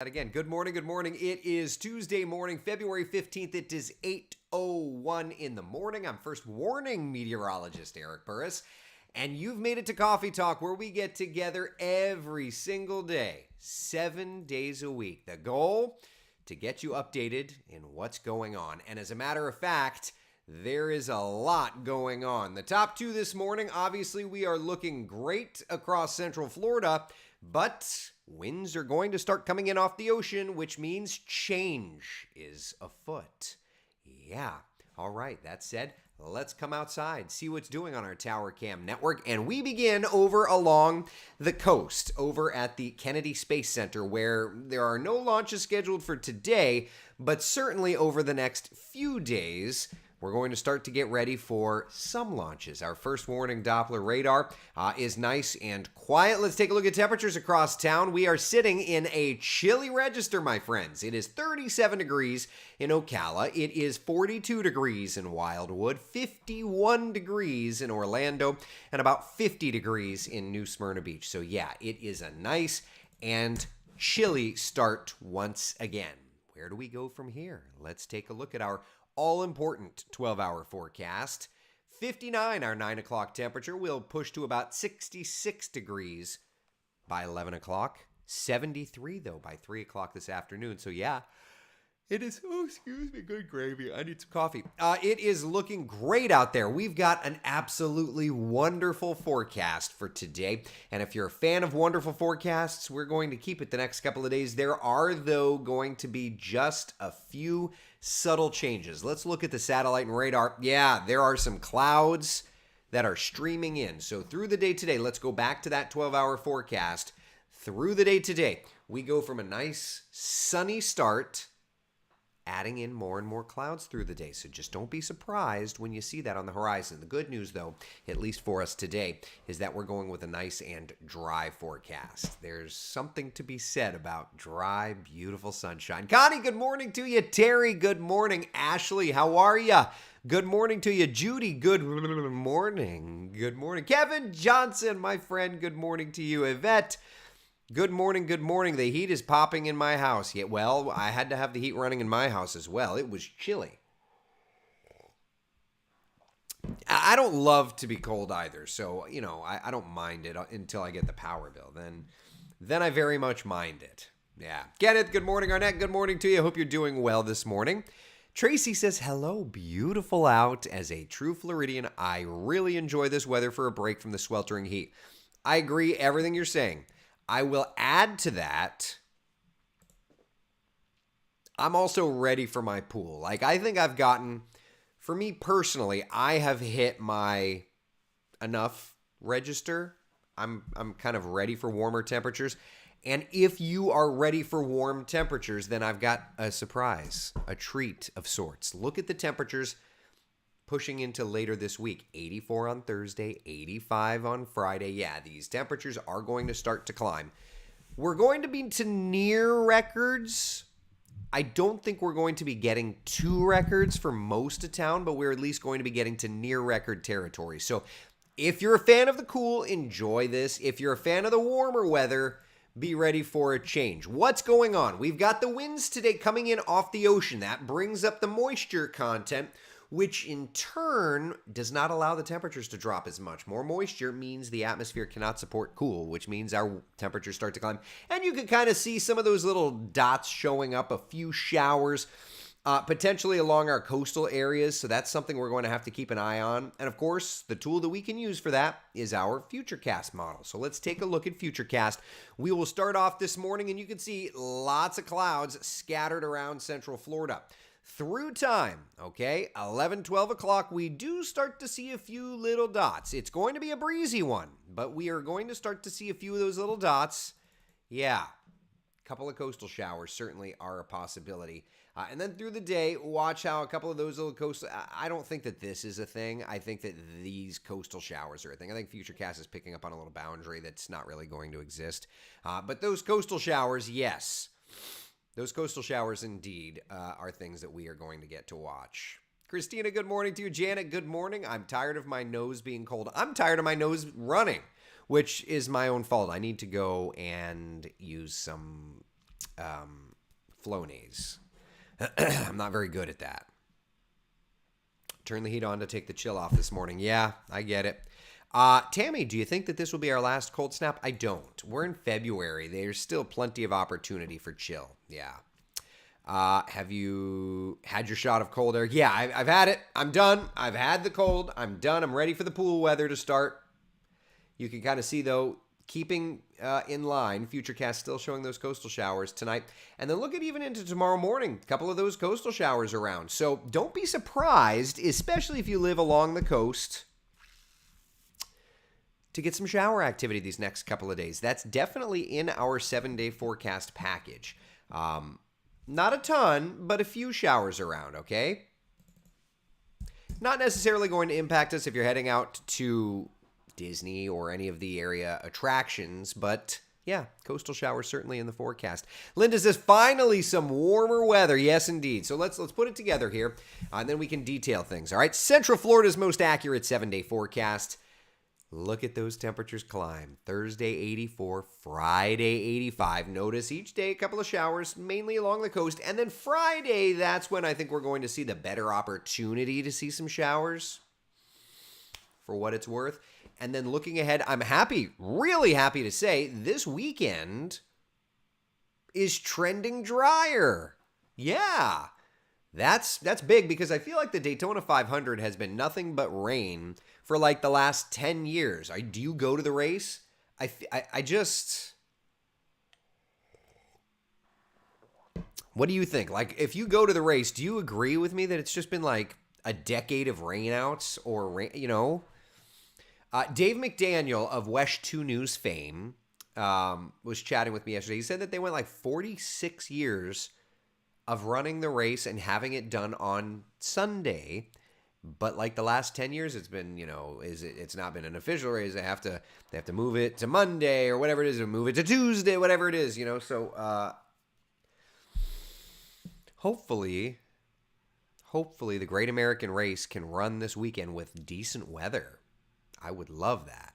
Again, good morning, good morning. It is Tuesday morning, February 15th. It is 8:01 in the morning. I'm first warning meteorologist Eric Burris, and you've made it to Coffee Talk, where we get together every single day, 7 days a week. The goal, to get you updated in what's going on. And as a matter of fact, there is a lot going on. The top two this morning, obviously, we are looking great across Central Florida, but winds are going to start coming in off the ocean, which means change is afoot. Yeah. All right. That said, let's come outside, see what's doing on our Tower Cam network. And we begin over along the coast, over at the Kennedy Space Center, where there are no launches scheduled for today, but certainly over the next few days, we're going to start to get ready for some launches. Our first warning Doppler radar is nice and quiet. Let's take a look at temperatures across town. We are sitting in a chilly register, my friends. It is 37 degrees in Ocala. It is 42 degrees in Wildwood, 51 degrees in Orlando, and about 50 degrees in New Smyrna Beach. So yeah, it is a nice and chilly start once again. Where do we go from here? Let's take a look at our all-important 12-hour forecast. 59, our 9 o'clock temperature, will push to about 66 degrees by 11 o'clock. 73, though, by 3 o'clock this afternoon. So, yeah, it is, excuse me, good gravy. I need some coffee. It is looking great out there. We've got an absolutely wonderful forecast for today. And if you're a fan of wonderful forecasts, we're going to keep it the next couple of days. There are, though, going to be just a few subtle changes. Let's look at the satellite and radar. Yeah, there are some clouds that are streaming in. So through the day today, let's go back to that 12-hour forecast. Through the day today, we go from a nice sunny start, adding in more and more clouds through the day. So just don't be surprised when you see that on the horizon. The good news, though, at least for us today, is that we're going with a nice and dry forecast. There's something to be said about dry, beautiful sunshine. Connie, good morning to you. Terry, good morning. Ashley, how are you? Good morning to you. Judy, good morning. Good morning. Kevin Johnson, my friend, good morning to you. Yvette, good morning, good morning. The heat is popping in my house. Yeah, well, I had to have the heat running in my house as well. It was chilly. I don't love to be cold either, so, I don't mind it until I get the power bill. Then I very much mind it. Yeah. Kenneth, good morning. Arnett, good morning to you. Hope you're doing well this morning. Tracy says, hello, beautiful out. As a true Floridian, I really enjoy this weather for a break from the sweltering heat. I agree, everything you're saying. I will add to that, I'm also ready for my pool. I think I've gotten, for me personally, I have hit my enough register. I'm kind of ready for warmer temperatures. And if you are ready for warm temperatures, then I've got a surprise, a treat of sorts. Look at the temperatures pushing into later this week. 84 on Thursday, 85 on Friday. Yeah, these temperatures are going to start to climb. We're going to be to near records. I don't think we're going to be getting to records for most of town, but we're at least going to be getting to near record territory. So if you're a fan of the cool, enjoy this. If you're a fan of the warmer weather, be ready for a change. What's going on? We've got the winds today coming in off the ocean. That brings up the moisture content, which in turn does not allow the temperatures to drop as much. More moisture means the atmosphere cannot support cool, which means our temperatures start to climb. And you can kind of see some of those little dots showing up, a few showers, potentially along our coastal areas. So that's something we're going to have to keep an eye on. And of course, the tool that we can use for that is our Futurecast model. So let's take a look at Futurecast. We will start off this morning, and you can see lots of clouds scattered around Central Florida. Through time, okay, 11, 12 o'clock, we do start to see a few little dots. It's going to be a breezy one, but we are going to start to see a few of those little dots. Yeah, a couple of coastal showers certainly are a possibility. And then through the day, watch how a couple of those little coastal... I don't think that this is a thing. I think that these coastal showers are a thing. I think Futurecast is picking up on a little boundary that's not really going to exist. But those coastal showers, yes. Those coastal showers, indeed, are things that we are going to get to watch. Christina, good morning to you. Janet, good morning. I'm tired of my nose being cold. I'm tired of my nose running, which is my own fault. I need to go and use some Flonase. I'm not very good at that. Turn the heat on to take the chill off this morning. Yeah, I get it. Tammy, do you think that this will be our last cold snap? I don't. We're in February. There's still plenty of opportunity for chill. Yeah. Have you had your shot of cold air? Yeah, I've had it. I'm done. I've had the cold. I'm done. I'm ready for the pool weather to start. You can kind of see, though, keeping in line, Futurecast still showing those coastal showers tonight. And then look at even into tomorrow morning, a couple of those coastal showers around. So don't be surprised, especially if you live along the coast, to get some shower activity these next couple of days. That's definitely in our 7-day forecast package. Not a ton, but a few showers around, okay? Not necessarily going to impact us if you're heading out to Disney or any of the area attractions, but yeah, coastal showers certainly in the forecast. Linda says, finally some warmer weather. Yes, indeed. So let's put it together here, and then we can detail things. All right, Central Florida's most accurate 7-day forecast. Look at those temperatures climb. Thursday, 84. Friday, 85. Notice each day a couple of showers, mainly along the coast. And then Friday, that's when I think we're going to see the better opportunity to see some showers, for what it's worth. And then looking ahead, I'm happy, really happy to say, this weekend is trending drier. Yeah, that's big, because I feel like the Daytona 500 has been nothing but rain for like the last 10 years. Do you go to the race? I just... What do you think? Like, if you go to the race, do you agree with me that it's just been like a decade of rainouts or rain, you know? Dave McDaniel of Wesh 2 News fame was chatting with me yesterday. He said that they went like 46 years of running the race and having it done on Sunday. But like the last 10 years, it's been, you know, it's not been an official race. They have to move it to Monday or whatever it is, or move it to Tuesday, whatever it is, you know. So hopefully the Great American Race can run this weekend with decent weather. I would love that.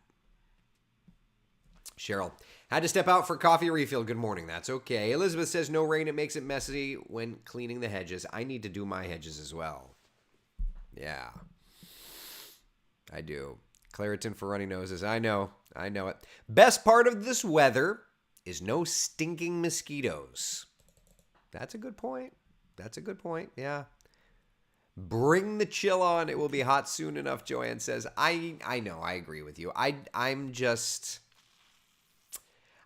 Cheryl, had to step out for coffee refill. Good morning. That's okay. Elizabeth says, no rain. It makes it messy when cleaning the hedges. I need to do my hedges as well. Yeah, I do. Claritin for runny noses. I know it. Best part of this weather is no stinking mosquitoes. That's a good point. Yeah. Bring the chill on. It will be hot soon enough, Joanne says. I know. I agree with you. I'm just...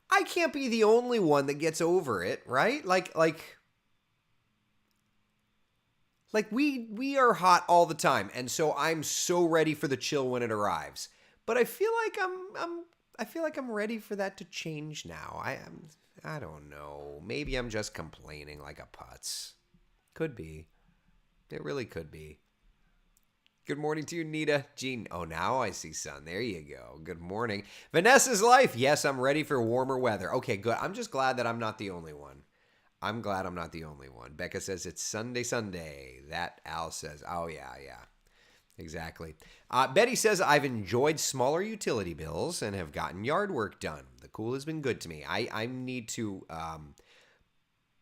I can't be the only one that gets over it, right? Like we are hot all the time, and so I'm so ready for the chill when it arrives. But I feel like I'm ready for that to change now. I don't know. Maybe I'm just complaining like a putz. Could be. It really could be. Good morning to you, Nita. Jean. Oh, now I see sun. There you go. Good morning. Vanessa's Life. Yes, I'm ready for warmer weather. Okay, good. I'm just glad that I'm not the only one. Becca says it's Sunday. That Al says, oh, yeah. Exactly. Betty says, I've enjoyed smaller utility bills and have gotten yard work done. The cool has been good to me. I need to...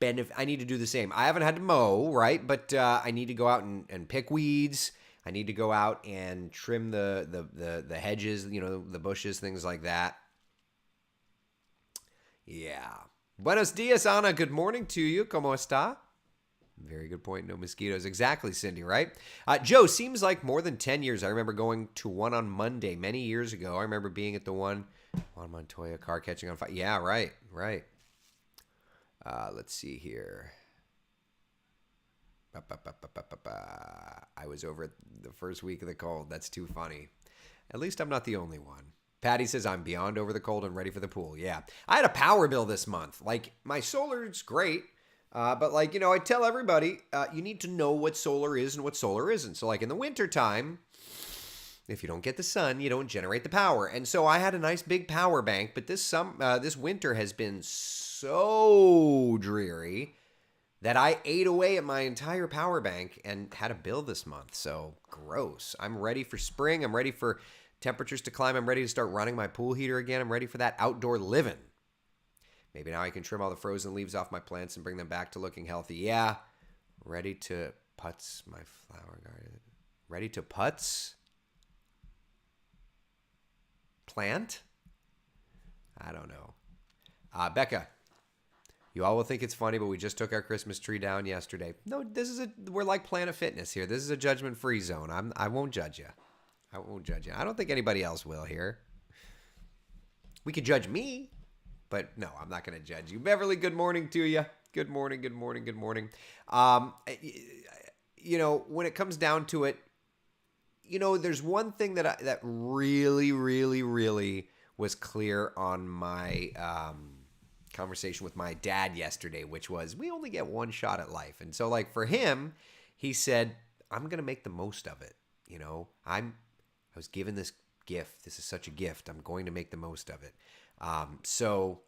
I need to do the same. I haven't had to mow, right? But I need to go out and pick weeds. I need to go out and trim the hedges, you know, the bushes, things like that. Yeah. Buenos dias, Ana. Good morning to you. ¿Cómo está? Very good point. No mosquitoes. Exactly, Cindy, right? Joe, seems like more than 10 years. I remember going to one on Monday many years ago. I remember being at the one Montoya car catching on fire. Yeah, right. Let's see here. I was over the first week of the cold. That's too funny. At least I'm not the only one. Patty says, I'm beyond over the cold and ready for the pool. Yeah. I had a power bill this month. Like, my solar's great. But, like, you know, I tell everybody, you need to know what solar is and what solar isn't. So, like, in the wintertime, if you don't get the sun, you don't generate the power. And so I had a nice big power bank. But this winter has been so dreary that I ate away at my entire power bank and had a bill this month. So gross. I'm ready for spring. I'm ready for temperatures to climb. I'm ready to start running my pool heater again. I'm ready for that outdoor living. Maybe now I can trim all the frozen leaves off my plants and bring them back to looking healthy. Yeah. Ready to putz my flower garden. Ready to putz? Plant? I don't know. Becca, you all will think it's funny, but we just took our Christmas tree down yesterday. No, we're like Planet Fitness here. This is a judgment-free zone. I won't judge you. I won't judge you. I don't think anybody else will here. We could judge me, but no, I'm not going to judge you. Beverly, good morning to you. Good morning, good morning, good morning. When it comes down to it, there's one thing that really, really, really was clear on my conversation with my dad yesterday, which was we only get one shot at life. And so like for him, he said, I'm going to make the most of it. I was given this gift. This is such a gift. I'm going to make the most of it. So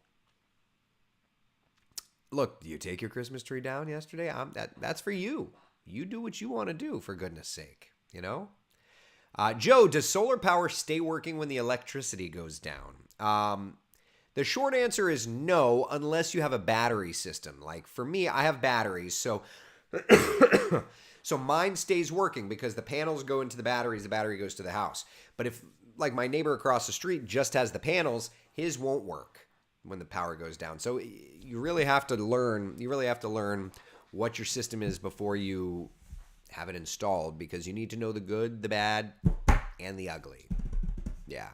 look, you take your Christmas tree down yesterday. That's for you. You do what you want to do, for goodness sake, Joe, does solar power stay working when the electricity goes down? The short answer is no, unless you have a battery system. Like for me, I have batteries, so so mine stays working because the panels go into the batteries, the battery goes to the house. But if like my neighbor across the street just has the panels, his won't work when the power goes down. So you really have to learn. You really have to learn what your system is before you have it installed, because you need to know the good, the bad, and the ugly. Yeah.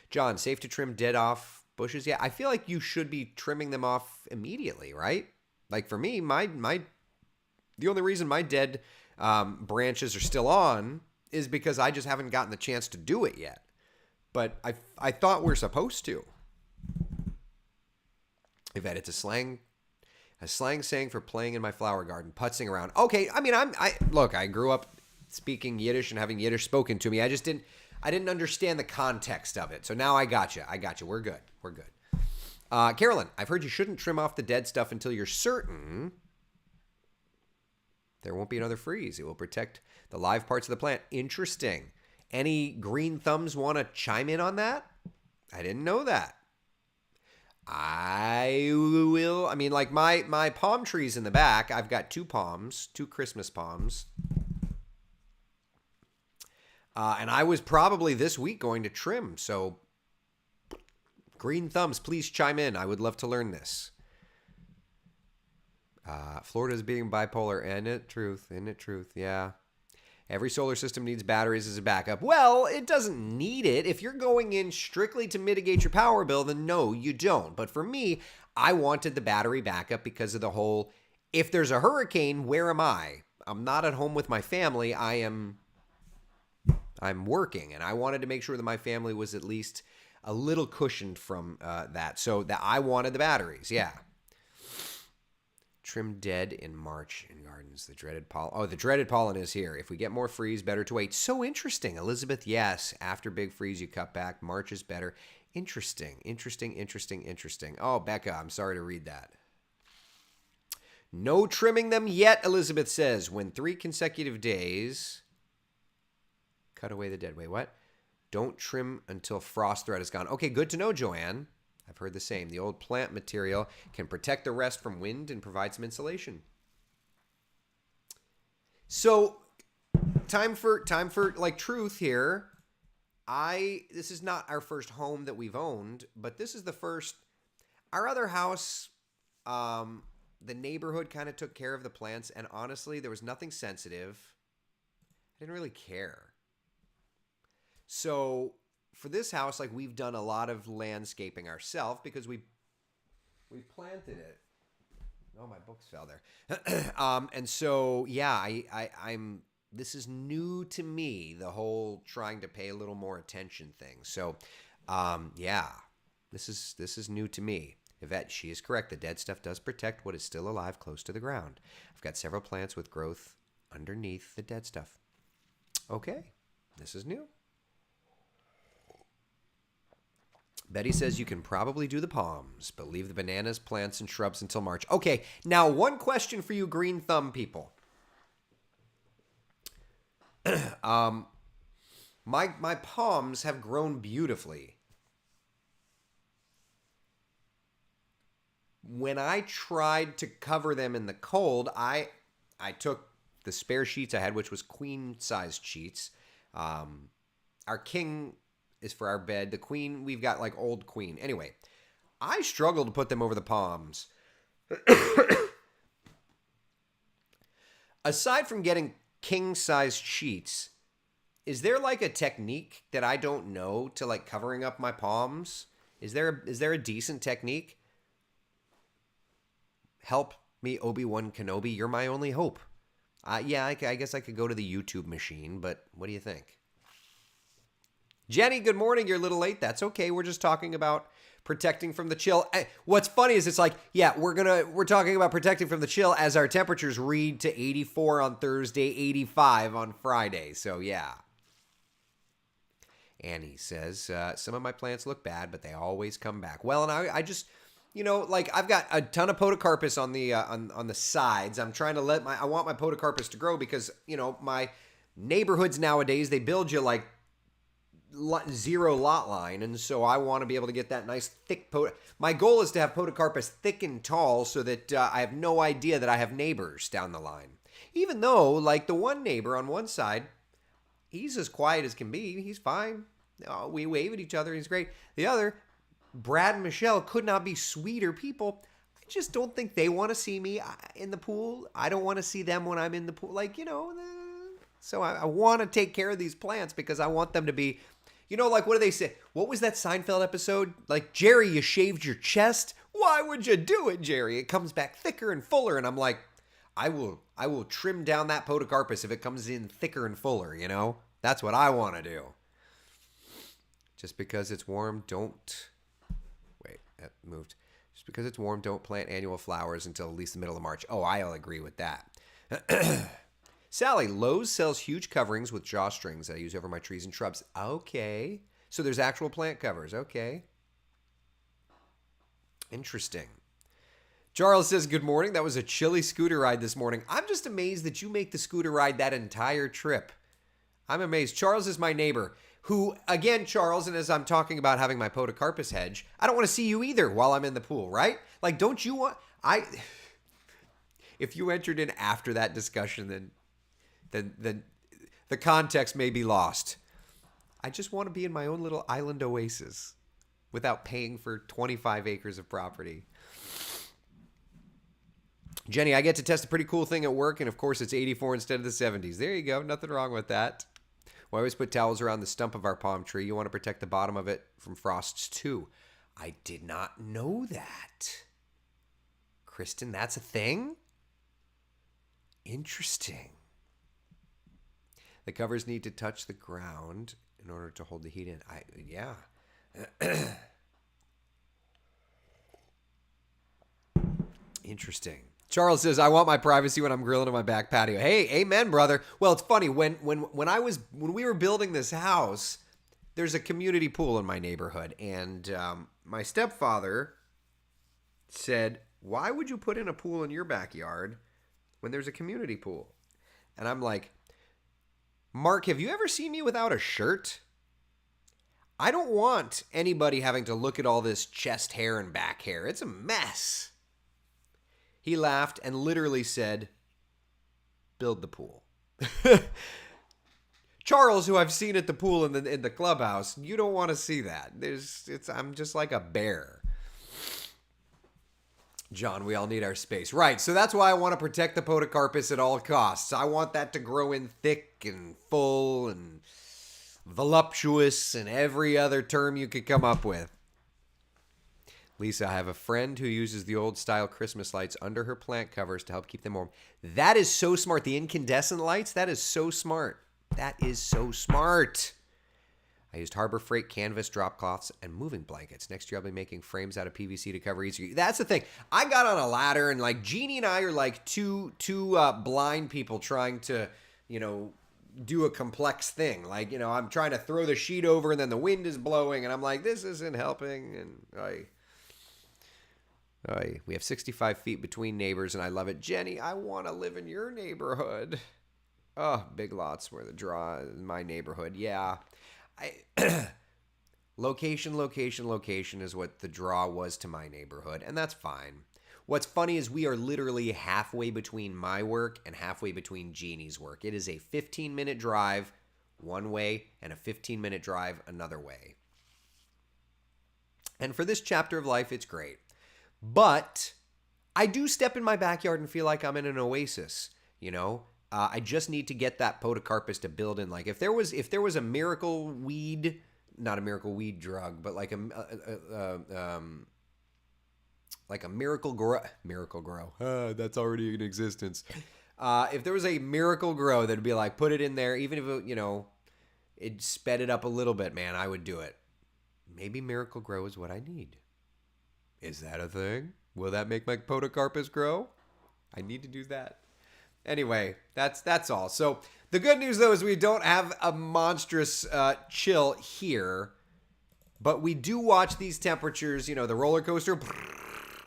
John, safe to trim dead off bushes? Yeah, I feel like you should be trimming them off immediately, right? Like for me, the only reason my dead branches are still on is because I just haven't gotten the chance to do it yet. But I thought we're supposed to. Yvette, it's a slang saying for playing in my flower garden, putzing around. Okay, I mean, I grew up speaking Yiddish and having Yiddish spoken to me. I didn't understand the context of it. So now I got you. We're good. Carolyn, I've heard you shouldn't trim off the dead stuff until you're certain there won't be another freeze. It will protect the live parts of the plant. Interesting. Any green thumbs want to chime in on that? I didn't know that. I will. I mean, like my palm trees in the back, I've got two Christmas palms. And I was probably this week going to trim. So green thumbs, please chime in. I would love to learn this. Florida's being bipolar. Isn't it truth? Yeah. Every solar system needs batteries as a backup. Well, it doesn't need it. If you're going in strictly to mitigate your power bill, then no, you don't. But for me, I wanted the battery backup because of the whole, if there's a hurricane, where am I? I'm not at home with my family. I'm working, and I wanted to make sure that my family was at least a little cushioned from that. So that I wanted the batteries, yeah. Trim dead in March in gardens. The dreaded pollen. Oh, the dreaded pollen is here. If we get more freeze, better to wait. So interesting. Elizabeth, yes. After big freeze, you cut back. March is better. Interesting. Oh, Becca, I'm sorry to read that. No trimming them yet, Elizabeth says. When 3 consecutive days, cut away the dead. Wait, what? Don't trim until frost threat is gone. Okay, good to know, Joanne. I've heard the same. The old plant material can protect the rest from wind and provide some insulation. So, time for like truth here. This is not our first home that we've owned, but this is the first. Our other house, the neighborhood kind of took care of the plants, and honestly, there was nothing sensitive. I didn't really care. So for this house, like we've done a lot of landscaping ourselves because we planted it. Oh, my books fell there. And so, yeah, I'm. This is new to me, the whole trying to pay a little more attention thing. So, yeah, this is new to me. Yvette, she is correct. The dead stuff does protect what is still alive close to the ground. I've got several plants with growth underneath the dead stuff. Okay, this is new. Betty says you can probably do the palms, but leave the bananas, plants, and shrubs until March. Okay, now one question for you green thumb people. My palms have grown beautifully. when I tried to cover them in the cold, I took the spare sheets I had, which was queen-sized sheets. Our king is for our bed. The queen, we've got like old queen. Anyway, I struggled to put them over the palms. Aside from getting king-sized sheets, is there like a technique that I don't know to like covering up my palms? Is there a decent technique? Help me, Obi-Wan Kenobi. You're my only hope. Yeah, I guess I could go to the YouTube machine, but what do you think? Jenny, good morning. You're a little late. That's okay. We're just talking about protecting from the chill. What's funny is it's like, yeah, we're talking about protecting from the chill as our temperatures read to 84 on Thursday, 85 on Friday. So yeah. Annie says, some of my plants look bad, but they always come back. Well, and I just, like I've got a ton of podocarpus on the on the sides. I'm trying to I want my podocarpus to grow because, my neighborhoods nowadays, they build you like zero lot line, and so I want to be able to get that nice thick my goal is to have podocarpus thick and tall so that I have no idea that I have neighbors down the line. Even though, like the one neighbor on one side, he's as quiet as can be. He's fine. We wave at each other. He's great. The other, Brad and Michelle, could not be sweeter people. I just don't think they want to see me in the pool. I don't want to see them when I'm in the pool. So I want to take care of these plants because I want them to be, like what do they say? What was that Seinfeld episode? Like, Jerry, you shaved your chest? Why would you do it, Jerry? It comes back thicker and fuller. And I'm like, I will trim down that podocarpus if it comes in thicker and fuller, That's what I want to do. Just because it's warm, don't... Wait, that moved. Just because it's warm, don't plant annual flowers until at least the middle of March. Oh, I'll agree with that. Sally, Lowe's sells huge coverings with drawstrings that I use over my trees and shrubs. Okay. So there's actual plant covers. Okay. Interesting. Charles says, good morning. That was a chilly scooter ride this morning. I'm just amazed that you make the scooter ride that entire trip. I'm amazed. Charles is my neighbor who, again, Charles, and as I'm talking about having my podocarpus hedge, I don't want to see you either while I'm in the pool, right? Like, don't you want... If you entered in after that discussion, then the context may be lost. I just want to be in my own little island oasis without paying for 25 acres of property. Jenny, I get to test a pretty cool thing at work, and of course it's 84 instead of the 70s. There you go. Nothing wrong with that. We always put towels around the stump of our palm tree. You want to protect the bottom of it from frosts too. I did not know that. Kristen, that's a thing? Interesting. The covers need to touch the ground in order to hold the heat in. Yeah. Interesting. Charles says, I want my privacy when I'm grilling on my back patio. Hey, amen, brother. Well, it's funny. When we were building this house, there's a community pool in my neighborhood. And my stepfather said, why would you put in a pool in your backyard when there's a community pool? And I'm like, Mark, have you ever seen me without a shirt? I don't want anybody having to look at all this chest hair and back hair. It's a mess. He laughed and literally said, build the pool. Charles, who I've seen at the pool in the clubhouse, you don't want to see that. I'm just like a bear. John, we all need our space. Right, so that's why I want to protect the podocarpus at all costs. I want that to grow in thick and full and voluptuous and every other term you could come up with. Lisa, I have a friend who uses the old-style Christmas lights under her plant covers to help keep them warm. That is so smart. The incandescent lights, that is so smart. That is so smart. I used Harbor Freight canvas drop cloths and moving blankets. Next year, I'll be making frames out of PVC to cover each. That's the thing. I got on a ladder, and like Jeannie and I are like two blind people trying to, do a complex thing. Like, I'm trying to throw the sheet over, and then the wind is blowing, and I'm like, this isn't helping, and we have 65 feet between neighbors, and I love it. Jenny, I want to live in your neighborhood. Oh, Big Lots where the draw is my neighborhood. Yeah. Location is what the draw was to my neighborhood, and that's fine. What's funny is we are literally halfway between my work and halfway between Jeannie's work. It is a 15-minute drive one way and a 15-minute drive another way. And for this chapter of life, it's great. But I do step in my backyard and feel like I'm in an oasis, you know? I just need to get that podocarpus to build in. Like if there was a miracle weed, not a miracle weed drug, but like a miracle grow. That's already in existence. If there was a miracle grow that'd be like, put it in there, even if it, it sped it up a little bit, man, I would do it. Maybe miracle grow is what I need. Is that a thing? Will that make my podocarpus grow? I need to do that. Anyway, that's all. So the good news, though, is we don't have a monstrous chill here, but we do watch these temperatures. The roller coaster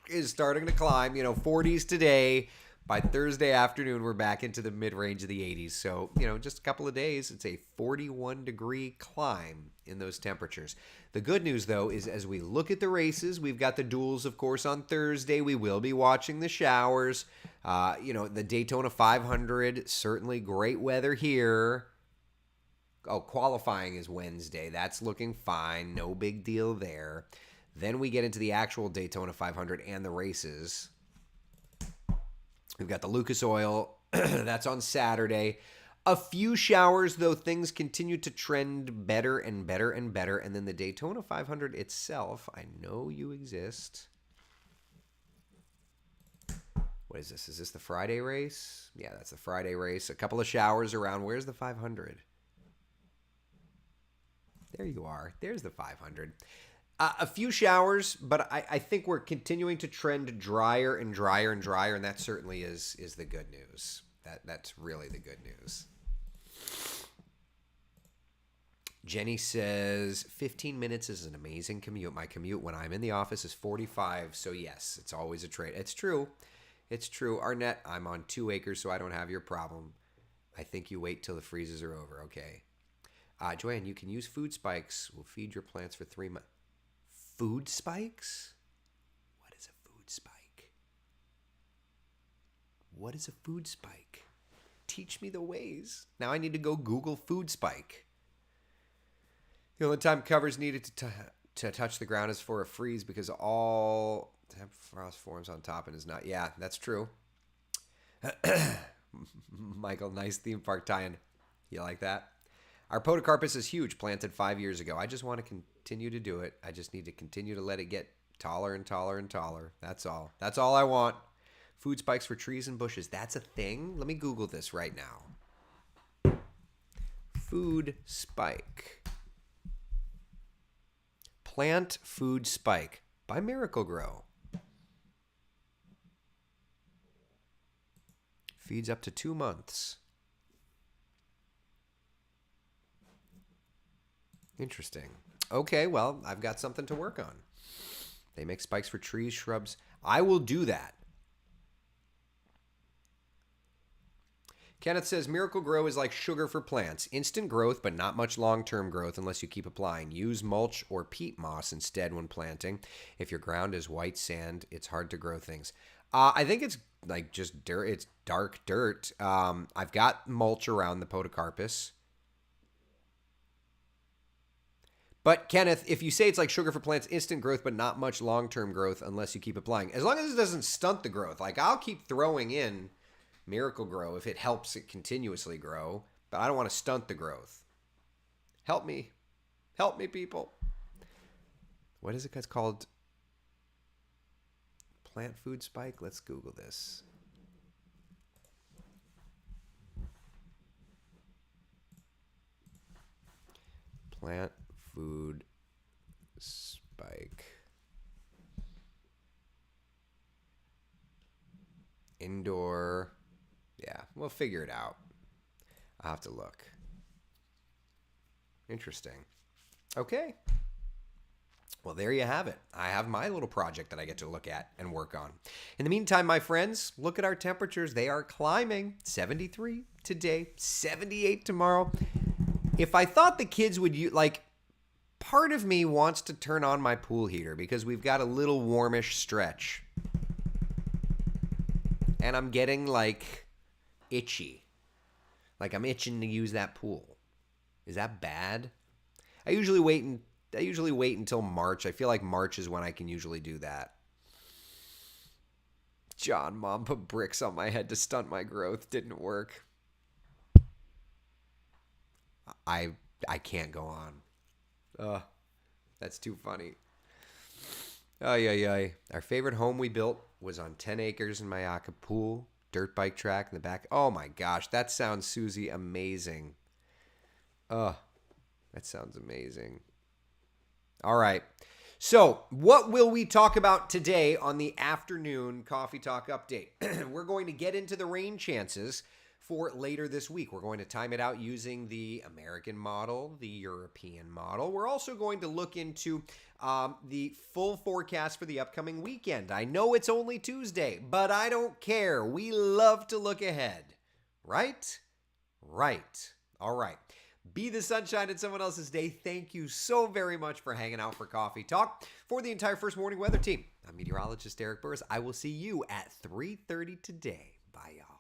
is starting to climb. 40s today. By Thursday afternoon, we're back into the mid-range of the 80s. So, just a couple of days, it's a 41-degree climb in those temperatures. The good news, though, is as we look at the races, we've got the duels, of course, on Thursday. We will be watching the showers. The Daytona 500, certainly great weather here. Oh, qualifying is Wednesday. That's looking fine. No big deal there. Then we get into the actual Daytona 500 and the races. We've got the Lucas Oil. That's on Saturday. A few showers, though things continue to trend better and better and better. And then the Daytona 500 itself, I know you exist. What is this? Is this the Friday race? Yeah, that's the Friday race. A couple of showers around. Where's the 500? There you are. There's the 500. A few showers, but I think we're continuing to trend drier and drier and drier, and that certainly is the good news. That's really the good news. Jenny says, 15 minutes is an amazing commute. My commute when I'm in the office is 45, so yes, it's always a trade. It's true. It's true. Arnett, I'm on 2 acres, so I don't have your problem. I think you wait till the freezes are over. Okay. Joanne, you can use food spikes. We'll feed your plants for 3 months. Food spikes? What is a food spike? What is a food spike? Teach me the ways. Now I need to go Google food spike. The only time cover's needed to touch the ground is for a freeze because all temp frost forms on top and is not. Yeah, that's true. Michael, nice theme park tie-in. You like that? Our podocarpus is huge, planted 5 years ago. I just want to continue to do it. I just need to continue to let it get taller and taller and taller. That's all. That's all I want. Food spikes for trees and bushes. That's a thing? Let me Google this right now. Food spike. Plant food spike by Miracle-Gro. Feeds up to 2 months. Interesting. Okay, well, I've got something to work on. They make spikes for trees, shrubs. I will do that. Kenneth says, Miracle-Gro is like sugar for plants. Instant growth, but not much long-term growth unless you keep applying. Use mulch or peat moss instead when planting. If your ground is white sand, it's hard to grow things. I think it's like just dirt. It's dark dirt. I've got mulch around the podocarpus. But Kenneth, if you say it's like sugar for plants, instant growth, but not much long-term growth unless you keep applying. As long as it doesn't stunt the growth. Like I'll keep throwing in Miracle-Gro if it helps it continuously grow, but I don't want to stunt the growth. Help me. Help me, people. What is it that's called? Plant food spike? Let's Google this. Plant food spike. Indoor. Yeah, we'll figure it out. I'll have to look. Interesting. Okay. Well, there you have it. I have my little project that I get to look at and work on. In the meantime, my friends, look at our temperatures. They are climbing. 73 today, 78 tomorrow. If I thought the kids would use, like, part of me wants to turn on my pool heater because we've got a little warmish stretch. and I'm getting like itchy. Like I'm itching to use that pool. Is that bad? I usually wait until March. I feel like March is when I can usually do that. John, Mom put bricks on my head to stunt my growth. Didn't work. I can't go on. Ugh, that's too funny. Ay, ay, ay. Our favorite home we built was on 10 acres in Mayaka pool, dirt bike track in the back. Oh my gosh, that sounds, Susie, amazing. Ugh, that sounds amazing. All right. So, what will we talk about today on the afternoon Coffee Talk update? We're going to get into the rain chances for later this week. We're going to time it out using the American model, the European model. We're also going to look into the full forecast for the upcoming weekend. I know it's only Tuesday, but I don't care. We love to look ahead. Right? Right. All right. Be the sunshine in someone else's day. Thank you so very much for hanging out for Coffee Talk. For the entire First Morning Weather team, I'm meteorologist Eric Burris. I will see you at 3:30 today. Bye, y'all.